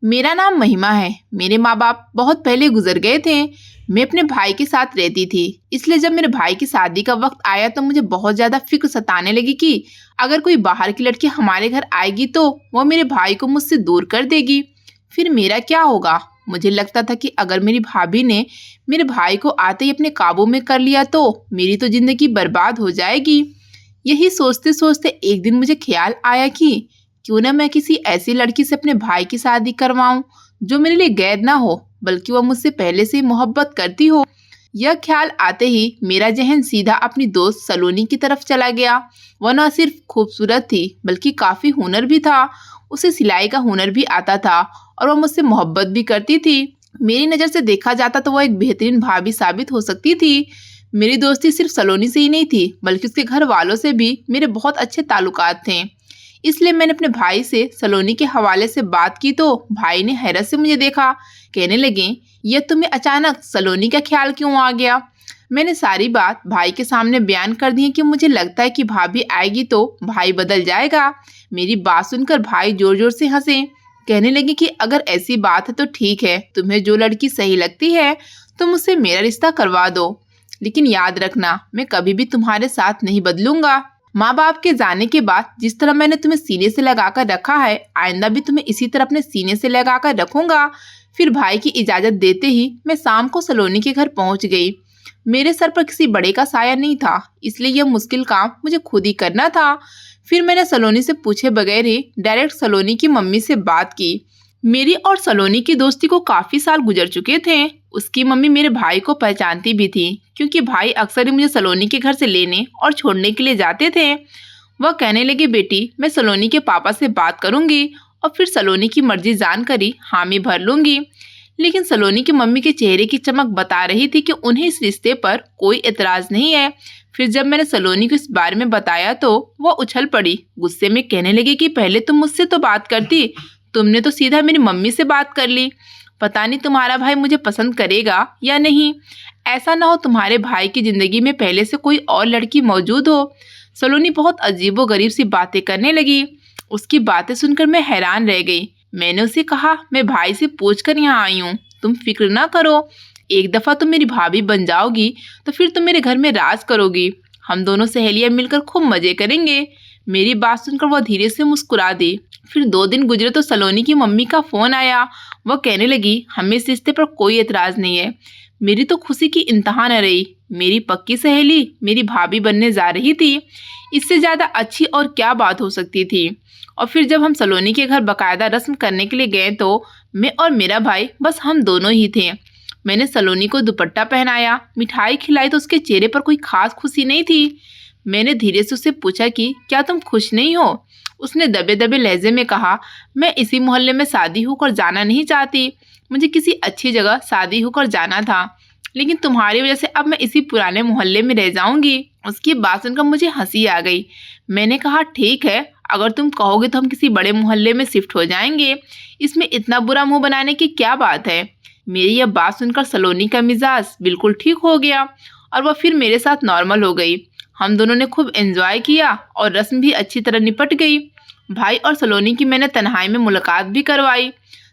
मेरा नाम महिमा है। मेरे माँ बाप बहुत पहले गुजर गए थे। मैं अपने भाई के साथ रहती थी, इसलिए जब मेरे भाई की शादी का वक्त आया तो मुझे बहुत ज्यादा फिक्र सताने लगी कि अगर कोई बाहर की लड़की हमारे घर आएगी तो वो मेरे भाई को मुझसे दूर कर देगी। फिर मेरा क्या होगा। मुझे लगता था कि अगर मेरी भाभी ने मेरे भाई को आते ही अपने काबू में कर लिया तो मेरी तो जिंदगी बर्बाद हो जाएगी। यही सोचते सोचते एक दिन मुझे ख्याल आया कि क्यों ना मैं किसी ऐसी लड़की से अपने भाई की शादी करवाऊं जो मेरे लिए गैर ना हो, बल्कि वह मुझसे पहले से ही मोहब्बत करती हो। यह ख्याल आते ही मेरा जहन सीधा अपनी दोस्त सलोनी की तरफ चला गया। वह न सिर्फ खूबसूरत थी बल्कि काफी हुनर भी था। उसे सिलाई का हुनर भी आता था और वह मुझसे मोहब्बत भी करती थी। मेरी नज़र से देखा जाता तो वह एक बेहतरीन भाभी साबित हो सकती थी। मेरी दोस्ती सिर्फ सलोनी से ही नहीं थी बल्कि उसके घर वालों से भी मेरे बहुत अच्छे ताल्लुकात थे। इसलिए मैंने अपने भाई से सलोनी के हवाले से बात की तो भाई ने हैरत से मुझे देखा। कहने लगे, यह तुम्हें अचानक सलोनी का ख्याल क्यों आ गया। मैंने सारी बात भाई के सामने बयान कर दी कि मुझे लगता है कि भाभी आएगी तो भाई बदल जाएगा। मेरी बात सुनकर भाई जोर जोर से हंसे। कहने लगे कि अगर ऐसी बात है तो ठीक है, तुम्हें जो लड़की सही लगती है तुम उससे मेरा रिश्ता करवा दो, लेकिन याद रखना मैं कभी भी तुम्हारे साथ नहीं बदलूंगा। माँ बाप के जाने के बाद जिस तरह मैंने तुम्हें सीने से लगाकर रखा है, आइंदा भी तुम्हें इसी तरह अपने सीने से लगाकर रखूंगा। फिर भाई की इजाजत देते ही मैं शाम को सलोनी के घर पहुंच गई। मेरे सर पर किसी बड़े का साया नहीं था, इसलिए यह मुश्किल काम मुझे खुद ही करना था। फिर मैंने सलोनी से पूछे बगैर ही डायरेक्ट सलोनी की मम्मी से बात की। मेरी और सलोनी की दोस्ती को काफी साल गुजर चुके थे। उसकी मम्मी मेरे भाई को पहचानती भी थी, क्योंकि भाई अक्सर ही मुझे सलोनी के घर से लेने और छोड़ने के लिए जाते थे। वह कहने लगी, बेटी मैं सलोनी के पापा से बात करूंगी और फिर सलोनी की मर्जी जानकर ही हामी भर लूंगी। लेकिन सलोनी की मम्मी के चेहरे की चमक बता रही थी कि उन्हें इस रिश्ते पर कोई एतराज नहीं है। फिर जब मैंने सलोनी को इस बारे में बताया तो वह उछल पड़ी। गुस्से में कहने लगी कि पहले तुम मुझसे तो बात करती, तुमने तो सीधा मेरी मम्मी से बात कर ली। पता नहीं तुम्हारा भाई मुझे पसंद करेगा या नहीं। ऐसा ना हो तुम्हारे भाई की जिंदगी में पहले से कोई और लड़की मौजूद हो। सलोनी बहुत अजीबोगरीब सी बातें करने लगी। उसकी बातें सुनकर मैं हैरान रह गई। मैंने उसे कहा, मैं भाई से पूछकर यहाँ आई हूँ, तुम फिक्र ना करो। एक दफा तुम मेरी भाभी बन जाओगी तो फिर तुम मेरे घर में राज करोगी। हम दोनों सहेलियां मिलकर खूब मजे करेंगे। मेरी बात सुनकर वह धीरे से मुस्कुरा दी। फिर 2 दिन गुजरे तो सलोनी की मम्मी का फोन आया। वह कहने लगी, हमें इस रिश्ते पर कोई एतराज नहीं है। मेरी तो खुशी की इंतहा न रही। मेरी पक्की सहेली मेरी भाभी बनने जा रही थी। इससे ज्यादा अच्छी और क्या बात हो सकती थी। और फिर जब हम सलोनी के घर बकायदा रस्म करने के लिए गए तो मैं और मेरा भाई बस हम दोनों ही थे। मैंने सलोनी को दुपट्टा पहनाया, मिठाई खिलाई तो उसके चेहरे पर कोई खास खुशी नहीं थी। मैंने धीरे से उससे पूछा कि क्या तुम खुश नहीं हो। उसने दबे दबे लहजे में कहा, मैं इसी मोहल्ले में शादी होकर जाना नहीं चाहती। मुझे किसी अच्छी जगह शादी होकर जाना था, लेकिन तुम्हारी वजह से अब मैं इसी पुराने मोहल्ले में रह जाऊंगी। उसकी बात सुनकर मुझे हंसी आ गई। मैंने कहा, ठीक है, अगर तुम कहोगे तो हम किसी बड़े मोहल्ले में शिफ्ट हो जाएंगे। इसमें इतना बुरा मुंह बनाने की क्या बात है। मेरी यह बात सुनकर सलोनी का मिजाज बिल्कुल ठीक हो गया और वह फिर मेरे साथ नॉर्मल हो गई। हम दोनों ने खूब एंजॉय किया और रस्म भी अच्छी तरह निपट गई। भाई और सलोनी की मैंने तन्हाई में मुलाकात भी करवाई।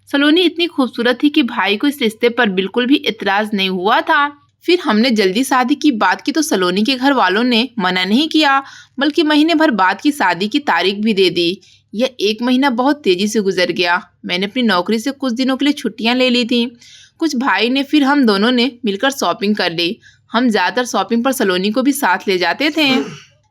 सलोनी इतनी खूबसूरत थी कि भाई को इस रिश्ते पर बिल्कुल भी एतराज नहीं हुआ था। फिर हमने जल्दी शादी की बात की तो सलोनी के घर वालों ने मना नहीं किया, बल्कि महीने भर बाद की शादी की तारीख भी दे दी। यह 1 महीना बहुत तेजी से गुजर गया। मैंने अपनी नौकरी से कुछ दिनों के लिए छुट्टियां ले ली थी। कुछ भाई ने, फिर हम दोनों ने मिलकर शॉपिंग कर ली। हम ज्यादातर शॉपिंग पर सलोनी को भी साथ ले जाते थे।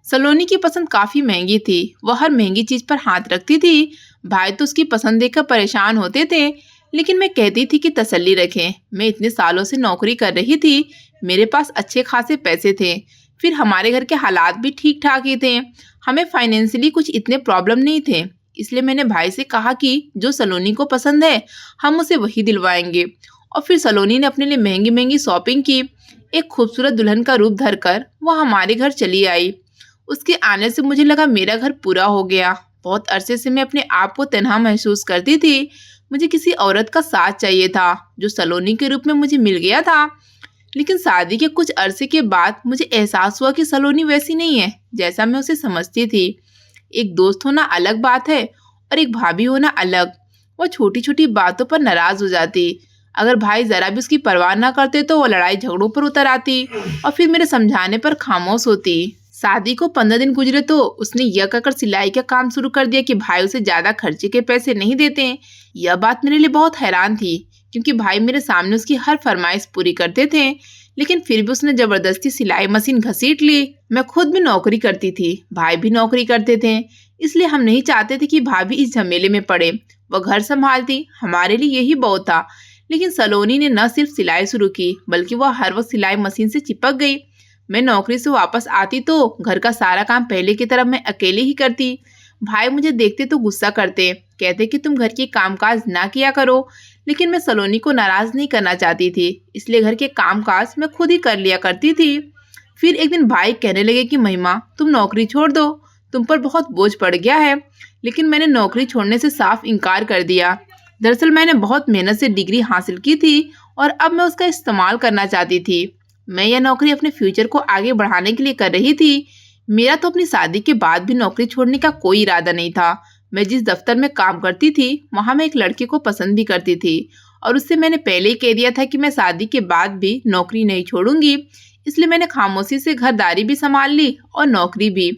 सलोनी की पसंद काफी महंगी थी। वह हर महंगी चीज पर हाथ रखती थी। भाई तो उसकी पसंद देखकर परेशान होते थे, लेकिन मैं कहती थी कि तसल्ली रखें, मैं इतने सालों से नौकरी कर रही थी, मेरे पास अच्छे खासे पैसे थे। फिर हमारे घर के हालात भी ठीक ठाक ही थे। हमें फाइनेंशियली कुछ इतने प्रॉब्लम नहीं थे। इसलिए मैंने भाई से कहा कि जो सलोनी को पसंद है हम उसे वही दिलवाएंगे। और फिर सलोनी ने अपने लिए महंगी महंगी शॉपिंग की। एक खूबसूरत दुल्हन का रूप धरकर वह हमारे घर चली आई। उसके आने से मुझे लगा मेरा घर पूरा हो गया। बहुत अरसे से मैं अपने आप को तन्हा महसूस करती थी। मुझे किसी औरत का साथ चाहिए था, जो सलोनी के रूप में मुझे मिल गया था। लेकिन शादी के कुछ अरसे के बाद मुझे एहसास हुआ कि सलोनी वैसी नहीं है जैसा मैं उसे समझती थी। एक दोस्त होना अलग बात है और एक भाभी होना अलग। वो छोटी छोटी बातों पर नाराज हो जाती। अगर भाई जरा भी उसकी परवाह ना करते तो वो लड़ाई झगड़ों पर उतर आती और फिर मेरे समझाने पर खामोश होती। शादी को 15 दिन गुजरे तो उसने यह कहकर सिलाई का काम शुरू कर दिया कि भाई उसे ज्यादा खर्चे के पैसे नहीं देते। यह बात मेरे लिए बहुत हैरान थी, क्योंकि भाई मेरे सामने उसकी हर फरमाइश पूरी करते थे, लेकिन फिर भी उसने जबरदस्ती सिलाई मशीन घसीट ली। मैं खुद भी नौकरी करती थी, भाई भी नौकरी करते थे, इसलिए हम नहीं चाहते थे कि भाभी इस झमेले में पड़े। वह घर संभालती, हमारे लिए यही बहुत था। लेकिन सलोनी ने न सिर्फ सिलाई शुरू की, बल्कि वह हर वक्त सिलाई मशीन से चिपक गई। मैं नौकरी से वापस आती तो घर का सारा काम पहले की तरह मैं अकेले ही करती। भाई मुझे देखते तो गुस्सा करते, कहते कि तुम घर के कामकाज ना किया करो, लेकिन मैं सलोनी को नाराज नहीं करना चाहती थी, इसलिए घर के कामकाज मैं खुद ही कर लिया करती थी। फिर एक दिन भाई कहने लगे कि महिमा, तुम नौकरी छोड़ दो, तुम पर बहुत बोझ पड़ गया है। लेकिन मैंने नौकरी छोड़ने से साफ इनकार कर दिया। दरअसल मैंने बहुत मेहनत से डिग्री हासिल की थी और अब मैं उसका इस्तेमाल करना चाहती थी। मैं यह नौकरी अपने फ्यूचर को आगे बढ़ाने के लिए कर रही थी। मेरा तो अपनी शादी के बाद भी नौकरी छोड़ने का कोई इरादा नहीं था। मैं जिस दफ्तर में काम करती थी वहाँ मैं एक लड़के को पसंद भी करती थी और उससे मैंने पहले ही कह दिया था कि मैं शादी के बाद भी नौकरी नहीं छोड़ूंगी। इसलिए मैंने खामोशी से घरदारी भी संभाल ली और नौकरी भी,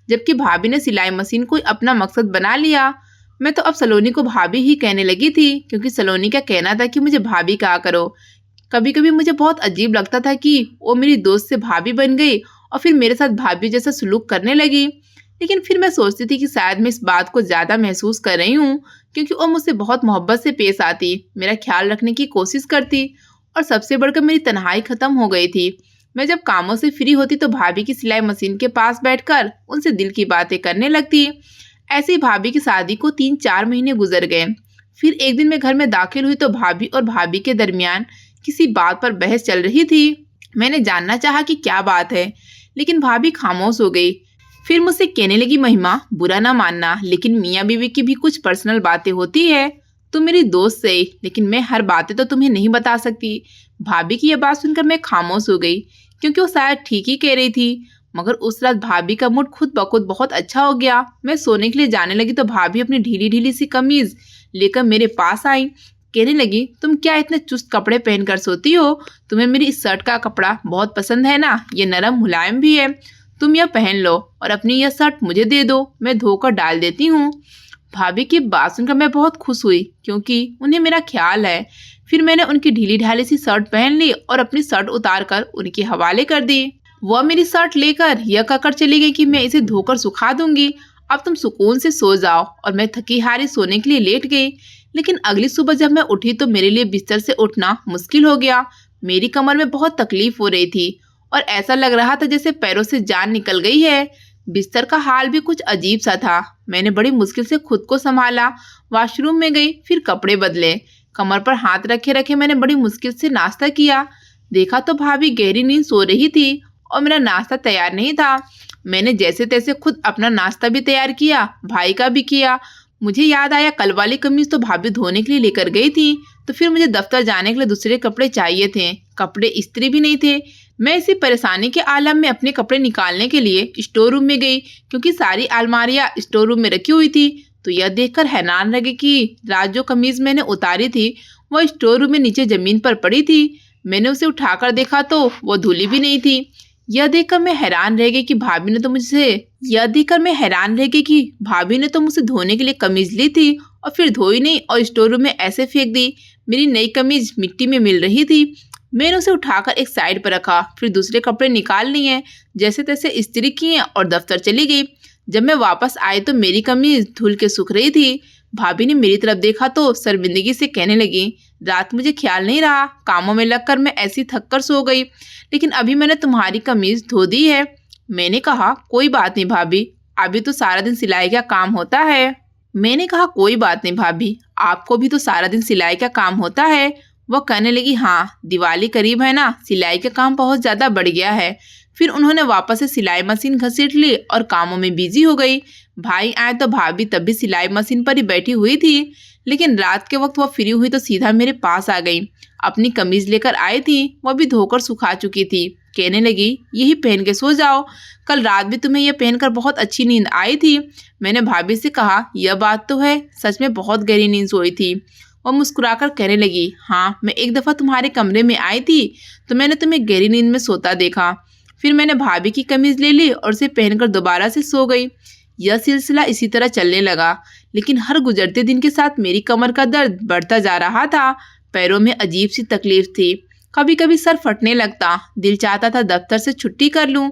जबकि भाभी ने सिलाई मशीन को अपना मकसद बना लिया। मैं तो अब सलोनी को भाभी ही कहने लगी थी, क्योंकि सलोनी का कहना था कि मुझे भाभी कहा करो। कभी कभी मुझे बहुत अजीब लगता था कि वो मेरी दोस्त से भाभी बन गई और फिर मेरे साथ भाभी जैसा सुलूक करने लगी। लेकिन फिर मैं सोचती थी कि शायद मैं इस बात को ज़्यादा महसूस कर रही हूँ, क्योंकि वो मुझसे बहुत मोहब्बत से पेश आती, मेरा ख्याल रखने की कोशिश करती और सबसे बढ़कर मेरी तन्हाई खत्म हो गई थी। मैं जब कामों से फ्री होती तो भाभी की सिलाई मशीन के पास बैठकर उनसे दिल की बातें करने लगती। ऐसे ही भाभी की शादी को 3-4 महीने गुजर गए। फिर एक दिन मैं घर में दाखिल हुई तो भाभी और भाभी के दरमियान किसी बात पर बहस चल रही थी। मैंने जानना चाहा कि क्या बात है, लेकिन भाभी खामोश हो गई। फिर मुझसे कहने लगी, महिमा बुरा ना मानना, लेकिन मियाँ बीवी की भी कुछ पर्सनल बातें होती है। तुम मेरी दोस्त है, लेकिन मैं हर बातें तो तुम्हें नहीं बता सकती। भाभी की यह बात सुनकर मैं खामोश हो गई, क्योंकि वो शायद ठीक ही कह रही थी। मगर उस रात भाभी का मूड खुद ब खुद बहुत अच्छा हो गया। मैं सोने के लिए जाने लगी तो भाभी अपनी ढीली ढीली सी कमीज लेकर मेरे पास आई। कहने लगी, तुम क्या इतने चुस्त कपड़े पहनकर सोती हो? तुम्हें मेरी इस शर्ट का कपड़ा बहुत पसंद है ना? ये नरम मुलायम भी है, तुम यह पहन लो और अपनी यह शर्ट मुझे दे दो, मैं धोकर डाल देती हूँ। भाभी की बात सुनकर मैं बहुत खुश हुई, क्योंकि उन्हें मेरा ख्याल है। फिर मैंने उनकी ढीली ढाली सी शर्ट पहन ली और अपनी शर्ट उतार कर उनके हवाले कर दी। वह मेरी शर्ट लेकर यह कहकर चली गई कि मैं इसे धोकर सुखा दूंगी, अब तुम सुकून से सो जाओ। और मैं थकी हारी सोने के लिए लेट गई। लेकिन अगली सुबह जब मैं उठी तो मेरे लिए बिस्तर से उठना मुश्किल हो गया। मेरी कमर में बहुत तकलीफ हो रही थी और ऐसा लग रहा था जैसे पैरों से जान निकल गई है। बिस्तर का हाल भी कुछ अजीब सा था। मैंने बड़ी मुश्किल से खुद को संभाला, वॉशरूम में गई, फिर कपड़े बदले। कमर पर हाथ रखे रखे मैंने बड़ी मुश्किल से नाश्ता किया। देखा तो भाभी गहरी नींद सो रही थी और मेरा नाश्ता तैयार नहीं था। मैंने जैसे तैसे खुद अपना नाश्ता भी तैयार किया, भाई का भी किया। मुझे याद आया कल वाली कमीज तो भाभी धोने के लिए लेकर गई थी, तो फिर मुझे दफ्तर जाने के लिए दूसरे कपड़े चाहिए थे। कपड़े इस्त्री भी नहीं थे। मैं इसी परेशानी के आलम में अपने कपड़े निकालने के लिए स्टोर रूम में गई, क्योंकि सारी अलमारियां स्टोर रूम में रखी हुई थी। तो यह देखकर हैरान रह गई कि रात जो कमीज मैंने उतारी थी वह स्टोर रूम में नीचे जमीन पर पड़ी थी। मैंने उसे उठाकर देखा तो वो धुली भी नहीं थी। यह देखकर मैं हैरान रह गई कि भाभी ने तो मुझसे धोने के लिए कमीज ली थी और फिर धोई नहीं और स्टोर रूम में ऐसे फेंक दी। मेरी नई कमीज मिट्टी में मिल रही थी। मैंने उसे उठाकर एक साइड पर रखा, फिर दूसरे कपड़े निकाल लिए, जैसे तैसे इस्त्री किए और दफ्तर चली गई। जब मैं वापस आई तो मेरी कमीज धुल के सूख रही थी। भाभी ने मेरी तरफ देखा तो शर्मिंदगी से कहने लगी, रात मुझे ख्याल नहीं रहा, कामों में लगकर मैं ऐसी थक कर सो गई, लेकिन अभी मैंने तुम्हारी कमीज धो दी है। मैंने कहा, कोई बात नहीं भाभी, अभी तो सारा दिन सिलाई का काम होता है। कोई बात नहीं भाभी, आपको भी तो सारा दिन सिलाई का काम होता है। वह कहने लगी, हाँ, दिवाली करीब है ना, सिलाई का काम बहुत ज़्यादा बढ़ गया है। फिर उन्होंने वापस से सिलाई मशीन घसीट ली और कामों में बिजी हो गई। भाई आए तो भाभी तब भी सिलाई मशीन पर ही बैठी हुई थी, लेकिन रात के वक्त वह फ्री हुई तो सीधा मेरे पास आ गई। अपनी कमीज लेकर आई थी, वह भी धोकर सुखा चुकी थी। कहने लगी, यही पहन के सो जाओ, कल रात भी तुम्हें यह पहनकर बहुत अच्छी नींद आई थी। मैंने भाभी से कहा, यह बात तो है, सच में बहुत गहरी नींद सोई थी। वो मुस्कुराकर कहने लगी, हाँ, मैं एक दफ़ा तुम्हारे कमरे में आई थी तो मैंने तुम्हें गहरी नींद में सोता देखा। फिर मैंने भाभी की कमीज़ ले ली और उसे पहनकर दोबारा से सो गई। यह सिलसिला इसी तरह चलने लगा, लेकिन हर गुजरते दिन के साथ मेरी कमर का दर्द बढ़ता जा रहा था। पैरों में अजीब सी तकलीफ थी, कभी कभी सर फटने लगता, दिल चाहता था दफ्तर से छुट्टी कर लूं,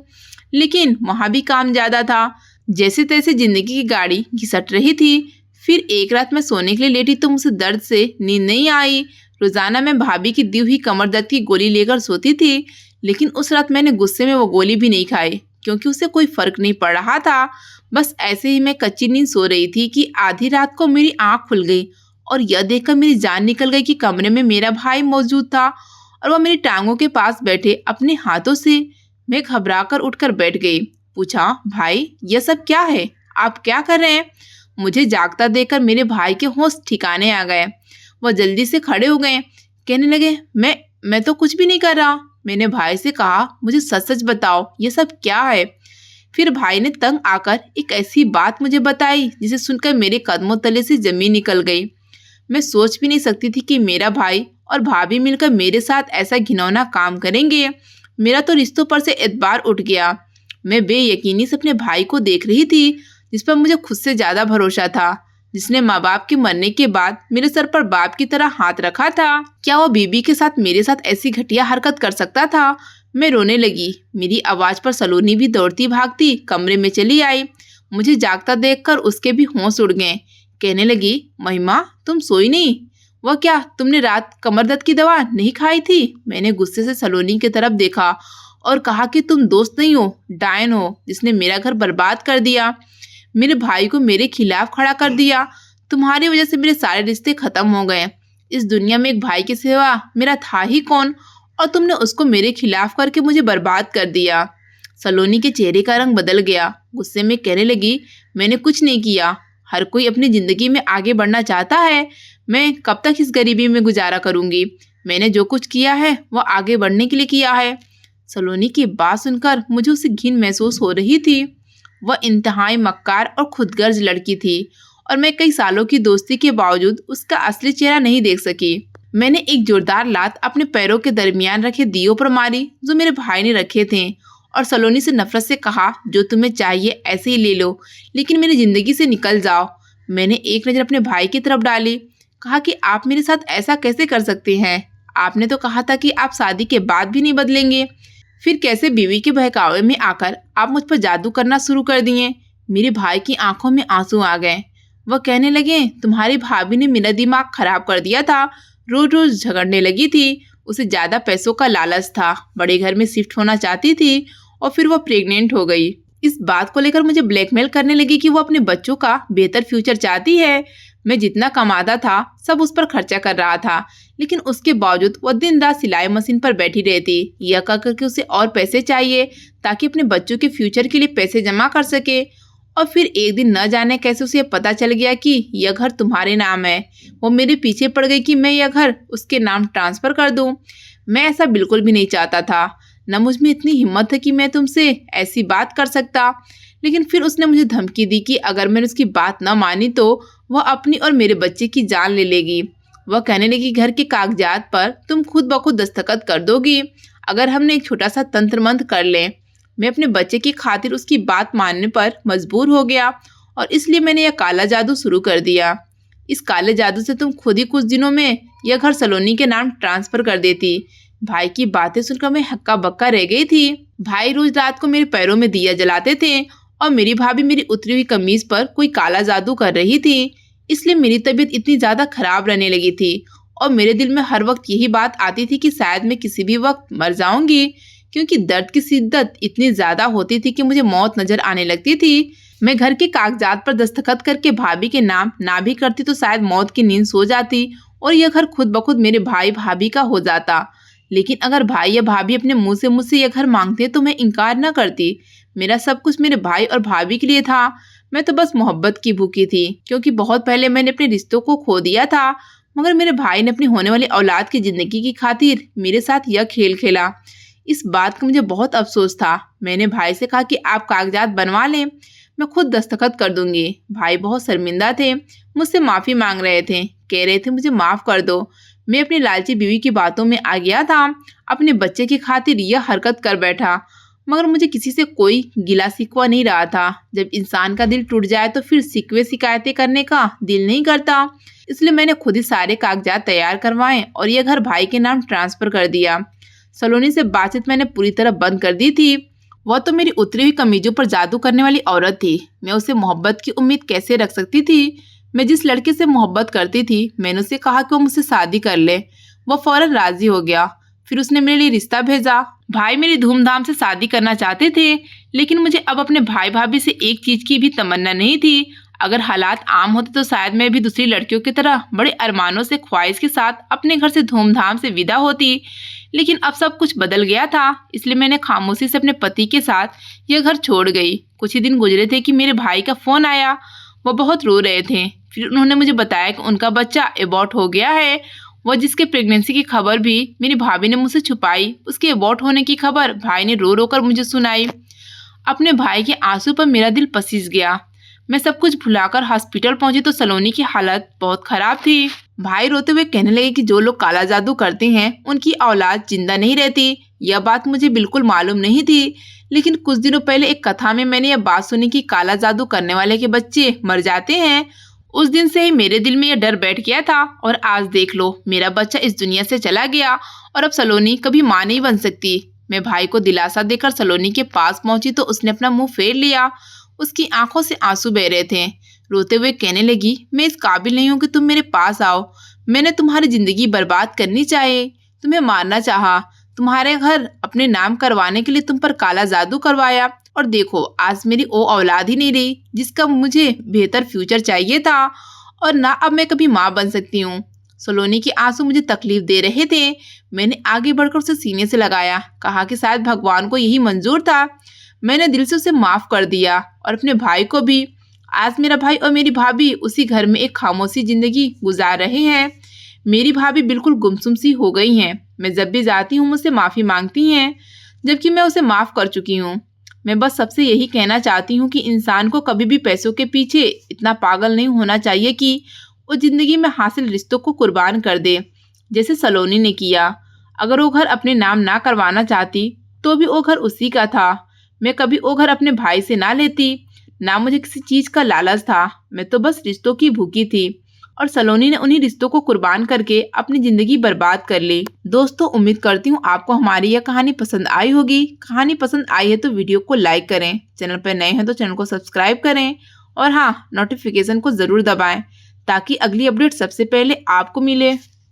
लेकिन वहाँ भी काम ज़्यादा था। जैसे तैसे जिंदगी की गाड़ी घिसट रही थी। फिर एक रात मैं सोने के लिए लेटी तो मुझे दर्द से नींद नहीं आई। रोज़ाना मैं भाभी की दी हुई कमर दर्द की गोली लेकर सोती थी, लेकिन उस रात मैंने गुस्से में वो गोली भी नहीं खाई, क्योंकि उससे कोई फ़र्क नहीं पड़ रहा था। बस ऐसे ही मैं कच्ची नींद सो रही थी कि आधी रात को मेरी आँख खुल गई और यह देखकर मेरी जान निकल गई कि कमरे में मेरा भाई मौजूद था और वह मेरी टांगों के पास बैठे अपने हाथों से। मैं घबराकर उठकर बैठ गई। पूछा, भाई यह सब क्या है, आप क्या कर रहे हैं? मुझे जागता देखकर मेरे भाई के होश ठिकाने आ गए। वह जल्दी से खड़े हो गए, कहने लगे, मैं तो कुछ भी नहीं कर रहा। मैंने भाई से कहा, मुझे सच सच बताओ, ये सब क्या है? फिर भाई ने तंग आकर एक ऐसी बात मुझे बताई जिसे सुनकर मेरे कदमों तले से जमीन निकल गई। मैं सोच भी नहीं सकती थी कि मेरा भाई और भाभी मिलकर मेरे साथ ऐसा घिनौना काम करेंगे। मेरा तो रिश्तों पर से एतबार उठ गया। मैं बेयकीनी से अपने भाई को देख रही थी, जिस पर मुझे खुद से ज़्यादा भरोसा था, जिसने माँ बाप के मरने के बाद मेरे सर पर बाप की तरह हाथ रखा था। क्या वो बीबी के साथ मेरे साथ ऐसी घटिया हरकत कर सकता था? मैं रोने लगी। मेरी आवाज़ पर सलोनी भी दौड़ती भागती कमरे में चली आई। मुझे जागता देखकर उसके भी होश उड़ गए। कहने लगी, महिमा तुम सोई नहीं? वह क्या, तुमने रात कमर दर्द की दवा नहीं खाई थी? मैंने गुस्से से सलोनी की तरफ देखा और कहा कि तुम दोस्त नहीं हो, डायन हो, जिसने मेरा घर बर्बाद कर दिया, मेरे भाई को मेरे खिलाफ खड़ा कर दिया। तुम्हारी वजह से मेरे सारे रिश्ते खत्म हो गए। इस दुनिया में एक भाई के सिवा मेरा था ही कौन, और तुमने उसको मेरे खिलाफ करके मुझे बर्बाद कर दिया। सलोनी के चेहरे का रंग बदल गया। गुस्से में कहने लगी, मैंने कुछ नहीं किया। हर कोई अपनी ज़िंदगी में आगे बढ़ना चाहता है। मैं कब तक इस गरीबी में गुजारा करूंगी? मैंने जो कुछ किया है वह आगे बढ़ने के लिए किया है। सलोनी की बात सुनकर मुझे उससे घिन महसूस हो रही थी। वह इंतहाई मक्कार और खुदगर्ज लड़की थी और मैं कई सालों की दोस्ती के बावजूद उसका असली चेहरा नहीं देख सकी। मैंने एक जोरदार लात अपने पैरों के दरमियान रखे दियों पर मारी जो मेरे भाई ने रखे थे, और सलोनी से नफरत से कहा, जो तुम्हें चाहिए ऐसे ही ले लो, लेकिन मेरी ज़िंदगी से निकल जाओ। मैंने एक नज़र अपने भाई की तरफ डाली, कहा कि आप मेरे साथ ऐसा कैसे कर सकते हैं? आपने तो कहा था कि आप शादी के बाद भी नहीं बदलेंगे। फिर कैसे बीवी के बहकावे में आकर आप मुझ पर जादू करना शुरू कर दिए? मेरे भाई की आंखों में आंसू आ गए। वह कहने लगे, तुम्हारी भाभी ने मेरा दिमाग खराब कर दिया था। रोज रोज झगड़ने लगी थी। उसे ज़्यादा पैसों का लालच था, बड़े घर में शिफ्ट होना चाहती थी, और फिर वह प्रेग्नेंट हो गई। इस बात को लेकर मुझे ब्लैकमेल करने लगी कि वो अपने बच्चों का बेहतर फ्यूचर चाहती है। मैं जितना कमाता था सब उस पर खर्चा कर रहा था, लेकिन उसके बावजूद वह दिन रात सिलाई मशीन पर बैठी रहती, यह कह करके उसे और पैसे चाहिए ताकि अपने बच्चों के फ्यूचर के लिए पैसे जमा कर सके। और फिर एक दिन न जाने कैसे उसे पता चल गया कि यह घर तुम्हारे नाम है। वो मेरे पीछे पड़ गई कि मैं यह घर उसके नाम ट्रांसफ़र कर दूं। मैं ऐसा बिल्कुल भी नहीं चाहता था, न मुझ में इतनी हिम्मत है कि मैं तुमसे ऐसी बात कर सकता। लेकिन फिर उसने मुझे धमकी दी कि अगर मैंने उसकी बात न मानी तो वह अपनी और मेरे बच्चे की जान ले लेगी। वह कहने लगी, घर के कागजात पर तुम खुद ब खुद दस्तखत कर दोगी अगर हमने एक छोटा सा तंत्र मंत्र कर लें। मैं अपने बच्चे की खातिर उसकी बात मानने पर मजबूर हो गया और इसलिए मैंने यह काला जादू शुरू कर दिया। इस काले जादू से तुम खुद ही कुछ दिनों में यह घर सलोनी के नाम ट्रांसफ़र कर देती। भाई की बातें सुनकर मैं हक्का बक्का रह गई थी। भाई रोज रात को मेरे पैरों में दिया जलाते थे और मेरी भाभी मेरी उतरी हुई कमीज पर कोई काला जादू कर रही थी। इसलिए मेरी तबीयत इतनी ज़्यादा खराब रहने लगी थी और मेरे दिल में हर वक्त यही बात आती थी कि शायद मैं किसी भी वक्त मर जाऊंगी, क्योंकि दर्द की शिद्दत इतनी ज़्यादा होती थी कि मुझे मौत नज़र आने लगती थी। मैं घर के कागजात पर दस्तखत करके भाभी के नाम ना भी करती तो शायद मौत की नींद सो जाती और यह घर खुद ब खुद मेरे भाई भाभी का हो जाता। लेकिन अगर भाई या भाभी अपने मुंह से मुझसे यह घर मांगते तो मैं इनकार न करती। मेरा सब कुछ मेरे भाई और भाभी के लिए था। मैं तो बस मोहब्बत की भूखी थी, क्योंकि बहुत पहले मैंने अपने रिश्तों को खो दिया था, मगर मेरे भाई ने अपनी होने वाली औलाद की ज़िंदगी की खातिर मेरे साथ यह खेल खेला। इस बात का मुझे बहुत अफसोस था। मैंने भाई से कहा कि आप कागजात बनवा लें, मैं खुद दस्तखत कर दूंगी। भाई बहुत शर्मिंदा थे, मुझसे माफी मांग रहे थे, कह रहे थे मुझे माफ कर दो। मैं अपनी लालची बीवी की बातों में आ गया था, अपने बच्चे की खातिर यह हरकत कर बैठा। मगर मुझे किसी से कोई गिला शिकवा नहीं रहा था। जब इंसान का दिल टूट जाए तो फिर शिकवे शिकायतें करने का दिल नहीं करता। इसलिए मैंने खुद ही सारे कागजात तैयार करवाए और यह घर भाई के नाम ट्रांसफर कर दिया। सलोनी से बातचीत मैंने पूरी तरह बंद कर दी थी। वह तो मेरी उतरी हुई कमीजों पर जादू करने वाली औरत थी। मैं उसे मोहब्बत की उम्मीद कैसे रख सकती थी। मैं जिस लड़के से मोहब्बत करती थी, मैंने उसे कहा कि वो मुझसे शादी कर ले। वह फौरन राजी हो गया। फिर उसने मेरे लिए रिश्ता भेजा। भाई मेरी धूमधाम से शादी करना चाहते थे, लेकिन मुझे अब अपने भाई भाभी से एक चीज की भी तमन्ना नहीं थी। अगर हालात आम होते तो शायद मैं भी दूसरी लड़कियों की तरह बड़े अरमानों से ख्वाहिश के साथ अपने घर से धूमधाम से विदा होती। लेकिन अब सब कुछ बदल गया था, इसलिए मैंने खामोशी से अपने पति के साथ यह घर छोड़ गई। कुछ ही दिन गुजरे थे कि मेरे भाई का फोन आया। वह बहुत रो रहे थे। फिर उन्होंने मुझे बताया कि उनका बच्चा एबॉर्ट हो गया है। वह जिसके प्रेगनेंसी की खबर भी मेरी भाभी ने मुझसे छुपाई, उसके एबॉर्ट होने की खबर भाई ने रो रो कर मुझे सुनाई। अपने भाई के आंसू पर मेरा दिल पसीज गया। मैं सब कुछ भुलाकर हॉस्पिटल पहुंची तो सलोनी की हालत बहुत खराब थी। भाई रोते हुए कहने लगे कि जो लोग काला जादू करते हैं उनकी औलाद जिंदा नहीं रहती। यह बात मुझे बिल्कुल मालूम नहीं थी, लेकिन कुछ दिनों पहले एक कथा में मैंने यह बात सुनी कि काला जादू करने वाले के बच्चे मर जाते हैं। उस दिन से ही मेरे दिल में यह डर बैठ गया था और आज देख लो, मेरा बच्चा इस दुनिया से चला गया और अब सलोनी कभी मां नहीं बन सकती। मैं भाई को दिलासा देकर सलोनी के पास पहुंची तो उसने अपना मुंह फेर लिया। उसकी आंखों से आंसू बह रहे थे। रोते हुए कहने लगी, मैं इस काबिल नहीं हूँ कि तुम मेरे पास आओ। मैंने तुम्हारी जिंदगी बर्बाद करनी चाहे, तुम्हें मारना चाहा, तुम्हारे घर अपने नाम करवाने के लिए तुम पर काला जादू करवाया, और देखो आज मेरी वो औलाद ही नहीं रही जिसका मुझे बेहतर फ्यूचर चाहिए था, और ना अब मैं कभी माँ बन सकती हूँ। सलोनी के आंसू मुझे तकलीफ दे रहे थे। मैंने आगे बढ़कर उसे सीने से लगाया, कहा कि शायद भगवान को यही मंजूर था। मैंने दिल से उसे माफ कर दिया और अपने भाई को भी। आज मेरा भाई और मेरी भाभी उसी घर में एक खामोशी जिंदगी गुजार रहे हैं। मेरी भाभी बिल्कुल गुमसुम सी हो गई हैं। मैं जब भी जाती हूँ मुझसे माफी मांगती हैं, जबकि मैं उसे माफ कर चुकी हूँ। मैं बस सबसे यही कहना चाहती हूँ कि इंसान को कभी भी पैसों के पीछे इतना पागल नहीं होना चाहिए कि वो जिंदगी में हासिल रिश्तों को कुर्बान कर दे, जैसे सलोनी ने किया। अगर वो घर अपने नाम ना करवाना चाहती तो भी वो घर उसी का था। मैं कभी वो घर अपने भाई से ना लेती, ना मुझे किसी चीज का लालच था। मैं तो बस रिश्तों की भूखी थी और सलोनी ने उन्हीं रिश्तों को कुर्बान करके अपनी जिंदगी बर्बाद कर ली। दोस्तों, उम्मीद करती हूँ आपको हमारी यह कहानी पसंद आई होगी। कहानी पसंद आई है तो वीडियो को लाइक करें, चैनल पर नए हैं तो चैनल को सब्सक्राइब करें और हाँ, नोटिफिकेशन को जरूर दबाएं ताकि अगली अपडेट सबसे पहले आपको मिले।